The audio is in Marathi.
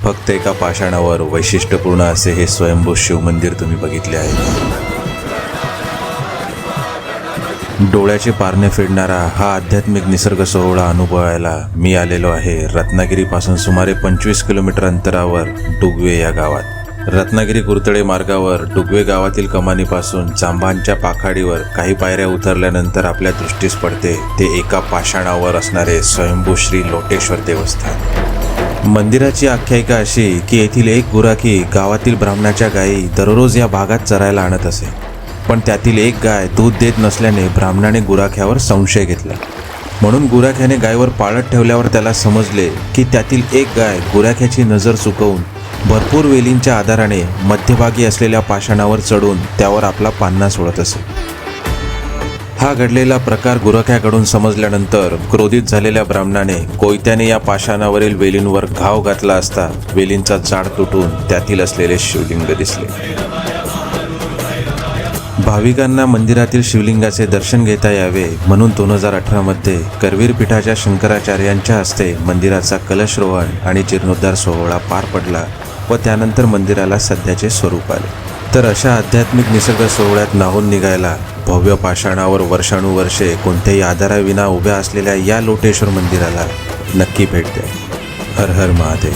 फक्त एका पाषाणावर वैशिष्ट्यपूर्ण असे हे स्वयंभू शिवमंदिर तुम्ही बघितले आहे. डोळ्याचे पारणे फेडणारा हा आध्यात्मिक निसर्ग सोहळा अनुभवायला मी आलेलो आहे रत्नागिरीपासून सुमारे 25 किलोमीटर अंतरावर डुगवे या गावात. रत्नागिरी कुर्तळे मार्गावर डुगवे गावातील कमानीपासून जांभांच्या पाखाडीवर काही पायऱ्या उतरल्यानंतर आपल्या दृष्टीस पडते ते एका पाषाणावर असणारे स्वयंभू श्री लोटेश्वर देवस्थान. मंदिराची आख्यायिका अशी की येथील एक गुराखी गावातील ब्राह्मणाच्या गायी दररोज या भागात चरायला आणत असे. पण त्यातील एक गाय दूध देत नसल्याने ब्राह्मणाने गुराख्यावर संशय घेतला. म्हणून गुराख्याने गायीवर पाळत ठेवल्यावर त्याला समजले की त्यातील एक गाय गुराख्याची नजर चुकवून भरपूर वेलींच्या आधाराने मध्यभागी असलेल्या पाषाणावर चढून त्यावर आपला पान्हा सोडत असे. हा घडलेला प्रकार गुराख्याकडून समजल्यानंतर क्रोधित झालेल्या ब्राह्मणाने कोयत्याने या पाषाणावरील वेलींवर घाव घातला असता वेलींचा जाळ तुटून त्यातील असलेले शिवलिंग दिसले. भाविकांना मंदिरातील शिवलिंगाचे दर्शन घेता यावे म्हणून 2018 मध्ये करवीर पीठाच्या शंकराचार्यांच्या हस्ते मंदिराचा कलशरोहण आणि जीर्णोद्धार सोहळा पार पडला व त्यानंतर मंदिराला सध्याचे स्वरूप आले. तर अशा आध्यात्मिक निसर्ग सोहळ्यात न्हाऊन निघायला भव्य पाषाणावर वर्षानुवर्षे कोणत्याही आधाराविना उभ्या असलेल्या या लोटेश्वर मंदिराला नक्की भेट द्या. हर हर महादेव.